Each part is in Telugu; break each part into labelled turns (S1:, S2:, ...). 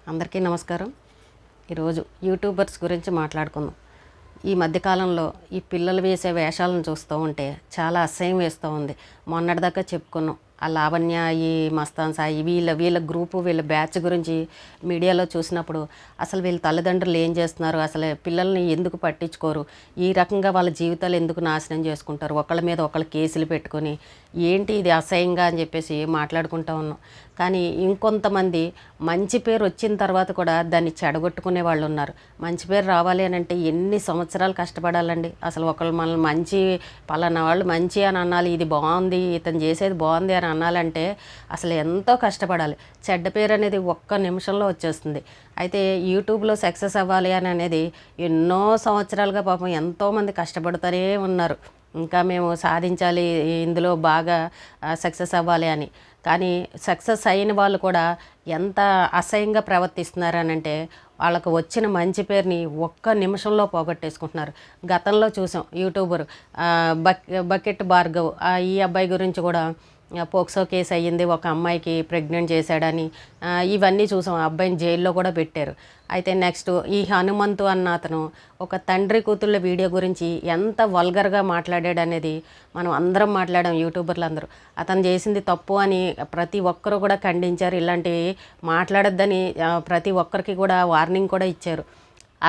S1: అందరికీ నమస్కారం. ఈరోజు యూట్యూబర్స్ గురించి మాట్లాడుకుందాం. ఈ మధ్యకాలంలో ఈ పిల్లలు వేసే వేషాలను చూస్తూ ఉంటే చాలా అసహ్యం వేస్తూ ఉంది. మొన్నటిదాకా చెప్పుకున్నాం, ఆ లావణ్య, ఈ మస్తాన్ సాయి, వీళ్ళ గ్రూపు, వీళ్ళ బ్యాచ్ గురించి మీడియాలో చూసినప్పుడు అసలు వీళ్ళ తల్లిదండ్రులు ఏం చేస్తున్నారు, అసలు పిల్లల్ని ఎందుకు పట్టించుకోరు, ఈ రకంగా వాళ్ళ జీవితాలు ఎందుకు నాశనం చేసుకుంటారు, ఒకళ్ళ మీద ఒకళ్ళు కేసులు పెట్టుకొని ఏంటి ఇది అసహ్యంగా అని చెప్పేసి మాట్లాడుకుంటూ ఉన్నాం. కానీ ఇంకొంతమంది మంచి పేరు వచ్చిన తర్వాత కూడా దాన్ని చెడగొట్టుకునే వాళ్ళు ఉన్నారు. మంచి పేరు రావాలి అని అంటే ఎన్ని సంవత్సరాలు కష్టపడాలండి. అసలు ఒకళ్ళు మనల్ని మంచి, పలానా వాళ్ళు మంచి అని అనాలి, ఇది బాగుంది, ఇతను చేసేది బాగుంది అని అనాలంటే అసలు ఎంతో కష్టపడాలి. చెడ్డ పేరు అనేది ఒక్క నిమిషంలో వచ్చేస్తుంది. అయితే యూట్యూబ్లో సక్సెస్ అవ్వాలి అని అనేది ఎన్నో సంవత్సరాలుగా పాపం ఎంతోమంది కష్టపడుతూనే ఉన్నారు. ఇంకా మేము సాధించాలి, ఇందులో బాగా సక్సెస్ అవ్వాలి అని. కానీ సక్సెస్ అయిన వాళ్ళు కూడా ఎంత అసహ్యంగా ప్రవర్తిస్తున్నారనంటే వాళ్ళకు వచ్చిన మంచి పేరుని ఒక్క నిమిషంలో పోగొట్టేసుకుంటున్నారు. గతంలో చూసాం యూట్యూబర్ బకెట్ భార్గవ్, ఈ అబ్బాయి గురించి కూడా పోక్సో కేసు అయ్యింది, ఒక అమ్మాయికి ప్రెగ్నెంట్ చేశాడని ఇవన్నీ చూసాం. ఆ అబ్బాయిని జైల్లో కూడా పెట్టారు. అయితే నెక్స్ట్ ఈ హనుమంతు అన్న అతను ఒక తండ్రి కూతుళ్ళ వీడియో గురించి ఎంత వల్గర్గా మాట్లాడాడు అనేది మనం అందరం మాట్లాడాం, యూట్యూబర్లు అందరూ. అతను చేసింది తప్పు అని ప్రతి ఒక్కరు కూడా ఖండించారు. ఇలాంటివి మాట్లాడొద్దని ప్రతి ఒక్కరికి కూడా వార్నింగ్ కూడా ఇచ్చారు.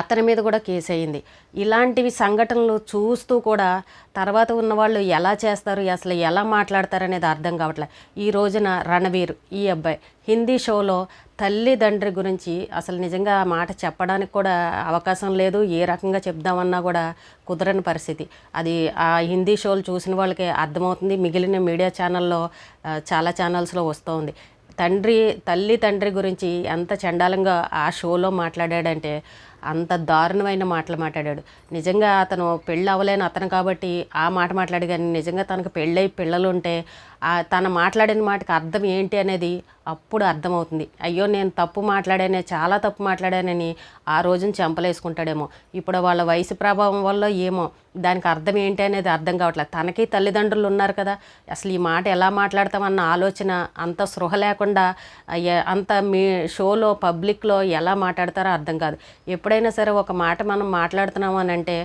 S1: అతని మీద కూడా కేసు అయ్యింది. ఇలాంటివి సంఘటనలు చూస్తూ కూడా తర్వాత ఉన్నవాళ్ళు ఎలా చేస్తారు, అసలు ఎలా మాట్లాడతారు అనేది అర్థం కావట్లేదు. ఈ రోజున రణవీర్, ఈ అబ్బాయి హిందీ షోలో తల్లిదండ్రి గురించి అసలు నిజంగా ఆ మాట చెప్పడానికి కూడా అవకాశం లేదు. ఏ రకంగా చెప్దామన్నా కూడా కుదరని పరిస్థితి. అది ఆ హిందీ షోలు చూసిన వాళ్ళకి అర్థమవుతుంది. మిగిలిన మీడియా ఛానల్లో, చాలా ఛానల్స్లో వస్తూ ఉంది. తండ్రి గురించి ఎంత చండాలంగా ఆ షోలో మాట్లాడాడంటే అంత దారుణమైన మాటలు మాట్లాడాడు. నిజంగా అతను పెళ్ళి అవ్వలేని అతను కాబట్టి ఆ మాట మాట్లాడు, కానీ నిజంగా తనకు పెళ్ళై పిల్లలు ఉంటే తను మాట్లాడిన మాటకి అర్థం ఏంటి అనేది అప్పుడు అర్థమవుతుంది. అయ్యో నేను తప్పు మాట్లాడానే, చాలా తప్పు మాట్లాడానని ఆ రోజున చెంపలేసుకుంటాడేమో. ఇప్పుడు వాళ్ళ వయసు ప్రభావం వల్ల ఏమో దానికి అర్థం ఏంటి అనేది అర్థం కావట్లేదు. తనకి తల్లిదండ్రులు ఉన్నారు కదా, అసలు ఈ మాట ఎలా మాట్లాడతామన్న ఆలోచన, అంత స్పృహ లేకుండా అంత మీ షోలో పబ్లిక్లో ఎలా మాట్లాడతారో అర్థం కాదు. ఎప్పుడైనా సరే ఒక మాట మనం మాట్లాడుతున్నాము అని అంటే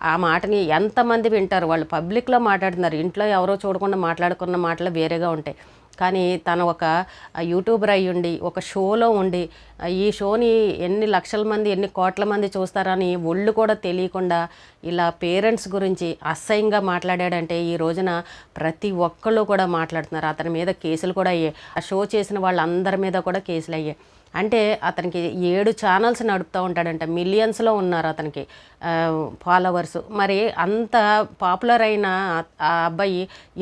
S1: ఆ మాటని ఎంతమంది వింటారు. వాళ్ళు పబ్లిక్లో మాట్లాడుతున్నారు, ఇంట్లో ఎవరో చూడకుండా మాట్లాడుకున్న మాటలు వేరేగా ఉంటాయి. కానీ తను ఒక యూట్యూబర్ అయ్యి ఉండి ఒక షోలో ఉండి ఈ షోని ఎన్ని లక్షల మంది, ఎన్ని కోట్ల మంది చూస్తారని ఒళ్ళు కూడా తెలియకుండా ఇలా పేరెంట్స్ గురించి అసహ్యంగా మాట్లాడాడంటే ఈ రోజున ప్రతి ఒక్కళ్ళు కూడా మాట్లాడుతున్నారు. అతని మీద కేసులు కూడా అయ్యాయి. ఆ షో చేసిన వాళ్ళందరి మీద కూడా కేసులు అయ్యాయి. అంటే అతనికి 7 ఛానల్స్ నడుపుతూ ఉంటాడంట. మిలియన్స్లో ఉన్నారు అతనికి ఫాలోవర్స్. మరి అంత పాపులర్ అయిన ఆ అబ్బాయి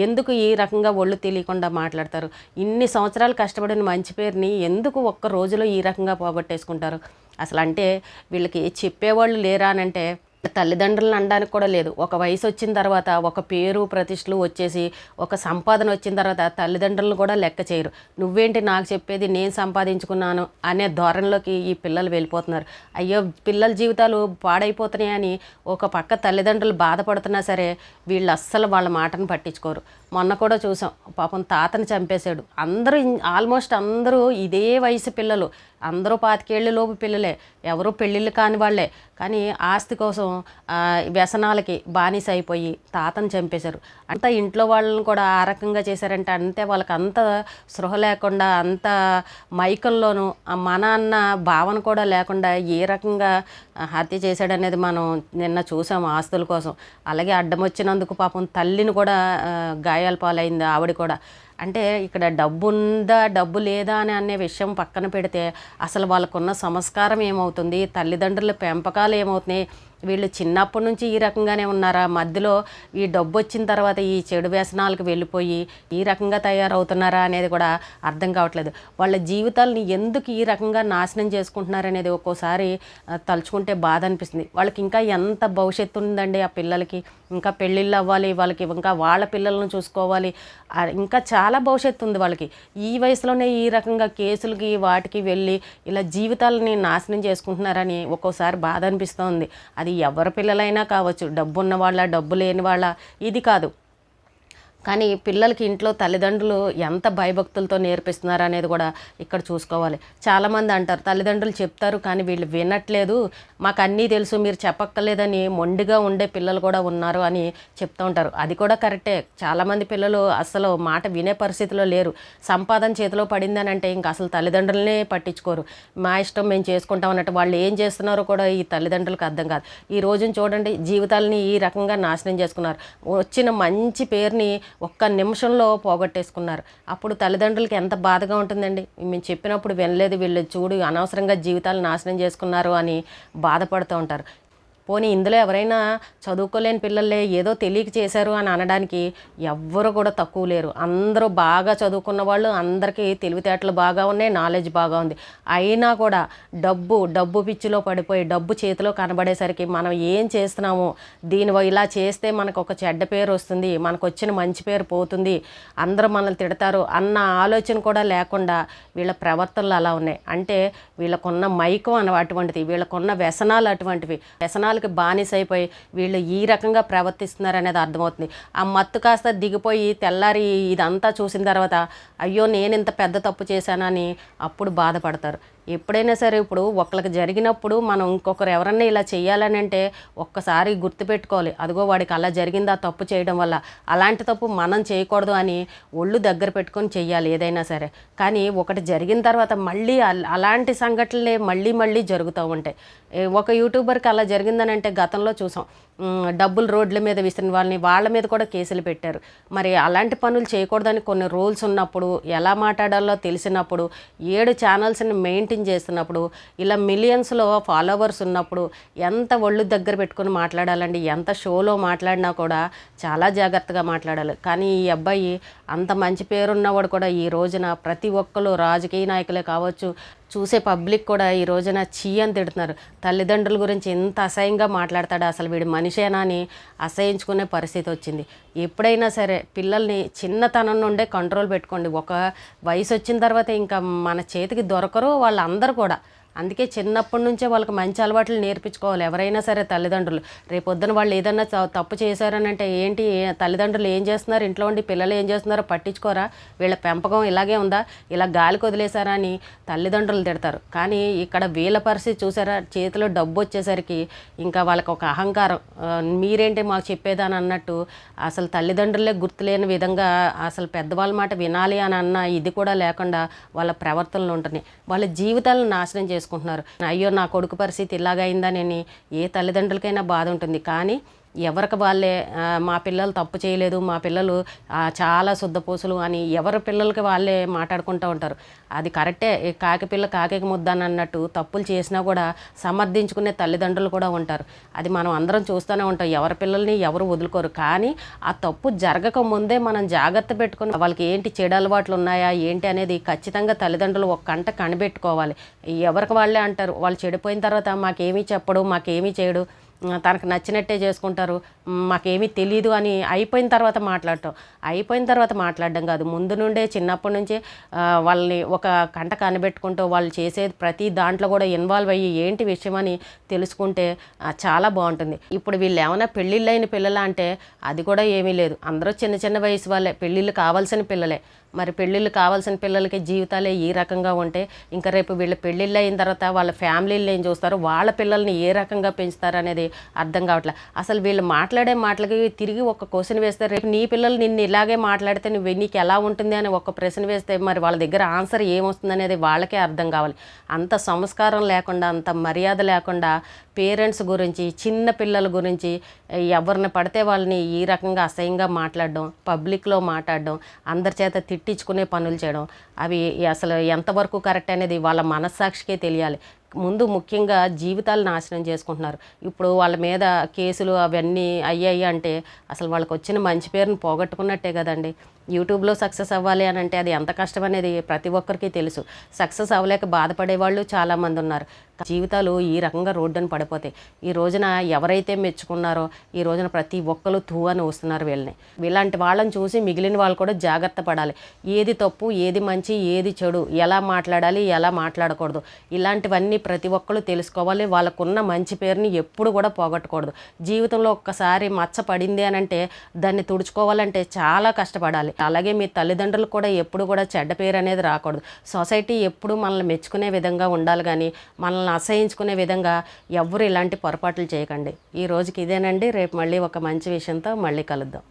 S1: ఎందుకు ఈ రకంగా ఒళ్ళు తెలియకుండా మాట్లాడతారు? ఇన్ని సంవత్సరాలు కష్టపడిన మంచి పేరుని ఎందుకు ఒక్క రోజులో ఈ రకంగా పోగొట్టేసుకుంటారు? అసలు అంటే వీళ్ళకి చెప్పేవాళ్ళు లేరా అని అంటే తల్లిదండ్రులను అనడానికి కూడా లేదు. ఒక వయసు వచ్చిన తర్వాత ఒక పేరు ప్రతిష్టలు వచ్చేసి ఒక సంపాదన వచ్చిన తర్వాత తల్లిదండ్రులను కూడా లెక్క చేయరు. నువ్వేంటి నాకు చెప్పేది, నేను సంపాదించుకున్నాను అనే ధోరణిలోకి ఈ పిల్లలు వెళ్ళిపోతున్నారు. అయ్యో పిల్లల జీవితాలు పాడైపోతున్నాయని ఒక పక్క తల్లిదండ్రులు బాధపడుతున్నా సరే వీళ్ళు అస్సలు వాళ్ళ మాటను పట్టించుకోరు. మొన్న కూడా చూసాం, పాపం తాతను చంపేశాడు. అందరూ ఆల్మోస్ట్ అందరూ ఇదే వయసు పిల్లలు, అందరూ 25 ఏళ్ళ లోపు పిల్లలే, ఎవరూ పెళ్ళిళ్ళు కాని వాళ్ళే. కానీ ఆస్తి కోసం వ్యసనాలకి బానిస అయిపోయి తాతను చంపేశారు. అంత ఇంట్లో వాళ్ళని కూడా ఆ రకంగా చేశారంటే అంతే వాళ్ళకి అంత స్పృహ లేకుండా, అంత మైకంలోనూ మన అన్న భావన కూడా లేకుండా ఏ రకంగా హత్య చేశాడనేది మనం నిన్న చూసాము ఆస్తుల కోసం. అలాగే అడ్డం వచ్చినందుకు పాపం తల్లిని కూడా గాయాల పాలైంది ఆవిడ కూడా. అంటే ఇక్కడ డబ్బు ఉందా డబ్బు లేదా అని అనే విషయం పక్కన పెడితే అసలు వాళ్ళకున్న సంస్కారం ఏమవుతుంది, తల్లిదండ్రుల పెంపకాలు ఏమవుతున్నాయి, వీళ్ళు చిన్నప్పటి నుంచి ఈ రకంగానే ఉన్నారా, మధ్యలో ఈ డబ్బు వచ్చిన తర్వాత ఈ చెడు వ్యసనాలకు వెళ్ళిపోయి ఈ రకంగా తయారవుతున్నారా అనేది కూడా అర్థం కావట్లేదు. వాళ్ళ జీవితాలని ఎందుకు ఈ రకంగా నాశనం చేసుకుంటున్నారనేది ఒక్కోసారి తలుచుకుంటే బాధ అనిపిస్తుంది. వాళ్ళకి ఇంకా ఎంత భవిష్యత్తు ఉందండి ఆ పిల్లలకి, ఇంకా పెళ్ళిళ్ళు అవ్వాలి, వాళ్ళకి ఇంకా వాళ్ళ పిల్లలను చూసుకోవాలి, ఇంకా చాలా భవిష్యత్తు ఉంది వాళ్ళకి. ఈ వయసులోనే ఈ రకంగా కేసులకి వాటికి వెళ్ళి ఇలా జీవితాలని నాశనం చేసుకుంటున్నారని ఒక్కోసారి బాధ అనిపిస్తుంది. అది ఎవరి పిల్లలైనా కావచ్చు, డబ్బు ఉన్న వాళ్ళ డబ్బు లేని వాళ్ళ ఇది కాదు. కానీ పిల్లలకి ఇంట్లో తల్లిదండ్రులు ఎంత భయభక్తులతో నేర్పిస్తున్నారు అనేది కూడా ఇక్కడ చూసుకోవాలి. చాలామంది అంటారు తల్లిదండ్రులు చెప్తారు కానీ వీళ్ళు వినట్లేదు, మాకు అన్నీ తెలుసు మీరు చెప్పక్కర్లేదని మొండిగా ఉండే పిల్లలు కూడా ఉన్నారు అని చెప్తూ ఉంటారు. అది కూడా కరెక్టే. చాలామంది పిల్లలు అసలు మాట వినే పరిస్థితిలో లేరు. సంపాదన చేతిలో పడిందని అంటే ఇంకా అసలు తల్లిదండ్రులనే పట్టించుకోరు. మా ఇష్టం మేము చేసుకుంటాం అన్నట్టు వాళ్ళు ఏం చేస్తున్నారో కూడా ఈ తల్లిదండ్రులకు అర్థం కాదు. ఈ రోజున చూడండి జీవితాలని ఈ రకంగా నాశనం చేసుకున్నారు. వచ్చిన మంచి పేరుని ఒక్క నిమిషంలో పోగొట్టేసుకున్నారు. అప్పుడు తల్లిదండ్రులకి ఎంత బాధగా ఉంటుందండి. మేము చెప్పినప్పుడు వినలేదు, వీళ్ళు చూడు అనవసరంగా జీవితాలు నాశనం చేసుకున్నారు అని బాధపడుతూ ఉంటారు. పోనీ ఇందులో ఎవరైనా చదువుకోలేని పిల్లలే ఏదో తెలియక చేశారు అని అనడానికి ఎవ్వరు కూడా తక్కువ లేరు. అందరూ బాగా చదువుకున్న వాళ్ళు, అందరికీ తెలివితేటలు బాగా ఉన్నాయి, నాలెడ్జ్ బాగా ఉంది. అయినా కూడా డబ్బు పిచ్చిలో పడిపోయి డబ్బు చేతిలో కనబడేసరికి మనం ఏం చేస్తున్నాము, దీని ఇలా చేస్తే మనకు ఒక చెడ్డ పేరు వస్తుంది, మనకు వచ్చిన మంచి పేరు పోతుంది, అందరూ మనల్ని తిడతారు అన్న ఆలోచన కూడా లేకుండా వీళ్ళ ప్రవర్తనలు అలా ఉన్నాయి. అంటే వీళ్ళకున్న మైకం అటువంటిది, వీళ్ళకున్న వ్యసనాలు అటువంటివి. వ్యసనాలు బానిస అయిపోయి వీళ్ళు ఈ రకంగా ప్రవర్తిస్తున్నారు అనేది అర్థమవుతుంది. ఆ మత్తు కాస్త దిగిపోయి తెల్లారి ఇదంతా చూసిన తర్వాత అయ్యో నేను ఇంత పెద్ద తప్పు చేశానని అప్పుడు బాధపడతారు. ఎప్పుడైనా సరే ఇప్పుడు ఒకరికి జరిగినప్పుడు మనం ఇంకొకరు ఎవరన్నా ఇలా చేయాలని అంటే ఒక్కసారి గుర్తుపెట్టుకోవాలి, అదిగో వాడికి అలా జరిగింది ఆ తప్పు చేయడం వల్ల, అలాంటి తప్పు మనం చేయకూడదు అని ఒళ్ళు దగ్గర పెట్టుకొని చెయ్యాలి ఏదైనా సరే. కానీ ఒకటి జరిగిన తర్వాత మళ్ళీ అలాంటి సంఘటనలే మళ్ళీ జరుగుతూ ఉంటాయి. ఒక యూట్యూబర్కి అలా జరిగిందని అంటే గతంలో చూసాం, డబ్బులు రోడ్ల మీద విసిరిన వాళ్ళ మీద కూడా కేసులు పెట్టారు. మరి అలాంటి పనులు చేయకూడదని కొన్ని రూల్స్ ఉన్నప్పుడు, ఎలా మాట్లాడాలో తెలిసినప్పుడు, 7 ఛానల్స్ని మెయింటైన్ చేస్తున్నప్పుడు, ఇలా మిలియన్స్లో ఫాలోవర్స్ ఉన్నప్పుడు ఎంత ఒళ్ళు దగ్గర పెట్టుకుని మాట్లాడాలండి. ఎంత షోలో మాట్లాడినా కూడా చాలా జాగ్రత్తగా మాట్లాడాలి. కానీ ఈ అబ్బాయి అంత మంచి పేరున్నవాడు కూడా ఈ రోజున ప్రతి ఒక్కరు రాజకీయ నాయకులే కావచ్చు, చూసే పబ్లిక్ కూడా ఈ రోజున చీ అని తిడుతున్నారు. తల్లిదండ్రుల గురించి ఎంత అసహ్యంగా మాట్లాడతాడు, అసలు వీడు మనిషేనా అని అసహించుకునే పరిస్థితి వచ్చింది. ఎప్పుడైనా సరే పిల్లల్ని చిన్నతనం నుండే కంట్రోల్ పెట్టుకోండి. ఒక వయసు వచ్చిన తర్వాత ఇంకా మన చేతికి దొరకరు వాళ్ళందరూ కూడా. అందుకే చిన్నప్పటి నుంచే వాళ్ళకి మంచి అలవాట్లు నేర్పించుకోవాలి ఎవరైనా సరే తల్లిదండ్రులు. రేపొద్దున వాళ్ళు ఏదన్నా తప్పు చేశారని అంటే ఏంటి తల్లిదండ్రులు ఏం చేస్తున్నారు, ఇంట్లో ఉండి పిల్లలు ఏం చేస్తున్నారో పట్టించుకోరా, వీళ్ళ పెంపకం ఇలాగే ఉందా, ఇలా గాలికి వదిలేశారా అని తల్లిదండ్రులు తిడతారు. కానీ ఇక్కడ వీళ్ళ పరిస్థితి చూసారా, చేతిలో డబ్బు వచ్చేసరికి ఇంకా వాళ్ళకి ఒక అహంకారం, మీరేంటి మాకు చెప్పేదని అన్నట్టు అసలు తల్లిదండ్రులే గుర్తులేని విధంగా అసలు పెద్దవాళ్ళ మాట వినాలి అని అన్న ఇది కూడా లేకుండా వాళ్ళ ప్రవర్తనలు ఉంటున్నాయి. వాళ్ళ జీవితాలను నాశనం చేసుకుంటున్నారు. అయ్యో నా కొడుకు పరిస్థితి ఇలాగైందని ఏ తల్లిదండ్రులకైనా బాధ ఉంటుంది. కానీ ఎవరికి వాళ్ళే మా పిల్లలు తప్పు చేయలేదు, మా పిల్లలు చాలా శుద్ధపూసలు అని ఎవరి పిల్లలకి వాళ్ళే మాట్లాడుకుంటూ ఉంటారు. అది కరెక్టే, కాకి పిల్ల కాకి ముద్ద అన్నట్టు తప్పులు చేసినా కూడా సమర్థించుకునే తల్లిదండ్రులు కూడా ఉంటారు. అది మనం అందరం చూస్తూనే ఉంటాం. ఎవరి పిల్లల్ని ఎవరు వదులుకోరు. కానీ ఆ తప్పు జరగక ముందే మనం జాగ్రత్త పెట్టుకుని వాళ్ళకి ఏంటి చెడు అలవాట్లు ఉన్నాయా ఏంటి అనేది ఖచ్చితంగా తల్లిదండ్రులు ఒక కంట కనిపెట్టుకోవాలి. ఎవరికి వాళ్ళే అంటారు, వాళ్ళు చెడిపోయిన తర్వాత మాకేమీ చెప్పడు, మాకేమీ చేయడు, తనకు నచ్చినట్టే చేసుకుంటారు, మాకేమీ తెలీదు అని అయిపోయిన తర్వాత మాట్లాడడం కాదు, ముందు నుండే చిన్నప్పటి నుంచే వాళ్ళని ఒక కంట కనిపెట్టుకుంటూ వాళ్ళు చేసేది ప్రతి దాంట్లో కూడా ఇన్వాల్వ్ అయ్యి ఏంటి విషయం అని తెలుసుకుంటే చాలా బాగుంటుంది. ఇప్పుడు వీళ్ళు ఏమైనా పెళ్ళిళ్ళైన పిల్లల అంటే అది కూడా ఏమీ లేదు. అందరూ చిన్న వయసు వాళ్ళే, పెళ్ళిళ్ళు కావాల్సిన పిల్లలే. మరి పెళ్ళిళ్ళు కావాల్సిన పిల్లలకి జీవితాలే ఈ రకంగా ఉంటే ఇంకా రేపు వీళ్ళ పెళ్ళిళ్ళు అయిన తర్వాత వాళ్ళ ఫ్యామిలీలు ఏం చూస్తారు, వాళ్ళ పిల్లల్ని ఏ రకంగా పెంచుతారు అనేది అర్థం కావట్లేదు. అసలు వీళ్ళు మాట్లాడే మాటలకి తిరిగి ఒక క్వశ్చన్ వేస్తే, రేపు నీ పిల్లలు నిన్ను ఇలాగే మాట్లాడితే నీకు ఎలా ఉంటుంది అని ఒక ప్రశ్న వేస్తే మరి వాళ్ళ దగ్గర ఆన్సర్ ఏమొస్తుంది అనేది వాళ్ళకే అర్థం కావాలి. అంత సంస్కారం లేకుండా, అంత మర్యాద లేకుండా పేరెంట్స్ గురించి, చిన్న పిల్లల గురించి ఎవరిని పడితే వాళ్ళని ఈ రకంగా అసహ్యంగా మాట్లాడడం, పబ్లిక్లో మాట్లాడడం, అందరి చేత తిట్టించుకునే పనులు చేయడం, అవి అసలు ఎంతవరకు కరెక్ట్ అనేది వాళ్ళ మనస్సాక్షికే తెలియాలి. ముందు ముఖ్యంగా జీవితాలు నాశనం చేసుకుంటున్నారు. ఇప్పుడు వాళ్ళ మీద కేసులు అవన్నీ అయ్యాయి అంటే అసలు వాళ్ళకి వచ్చిన మంచి పేరుని పోగొట్టుకున్నట్టే కదండి. యూట్యూబ్లో సక్సెస్ అవ్వాలి అని అంటే అది ఎంత కష్టం అనేది ప్రతి ఒక్కరికి తెలుసు. సక్సెస్ అవ్వలేక బాధపడే వాళ్ళు చాలామంది ఉన్నారు. జీవితాలు ఈ రకంగా రోడ్డున పడిపోతాయి. ఈ రోజున ఎవరైతే మెచ్చుకున్నారో ఈ రోజున ప్రతి ఒక్కరు తూ అని వస్తున్నారు వీళ్ళని. ఇలాంటి వాళ్ళని చూసి మిగిలిన వాళ్ళు కూడా జాగ్రత్త పడాలి. ఏది తప్పు, ఏది మంచి, ఏది చెడు, ఎలా మాట్లాడాలి, ఎలా మాట్లాడకూడదు, ఇలాంటివన్నీ ప్రతి ఒక్కళ్ళు తెలుసుకోవాలి. వాళ్ళకున్న మంచి పేరుని ఎప్పుడు కూడా పోగొట్టకూడదు. జీవితంలో ఒక్కసారి మచ్చ పడింది అని అంటే దాన్ని తుడుచుకోవాలంటే చాలా కష్టపడాలి. అలాగే మీ తల్లిదండ్రులు కూడా ఎప్పుడు కూడా చెడ్డ పేరు అనేది రాకూడదు. సొసైటీ ఎప్పుడు మనల్ని మెచ్చుకునే విధంగా ఉండాలి, కానీ మనల్ని అసహించుకునే విధంగా ఎవ్వరు ఇలాంటి పొరపాట్లు చేయకండి. ఈ రోజుకి ఇదేనండి. రేపు మళ్ళీ ఒక మంచి విషయంతో మళ్ళీ కలుద్దాం.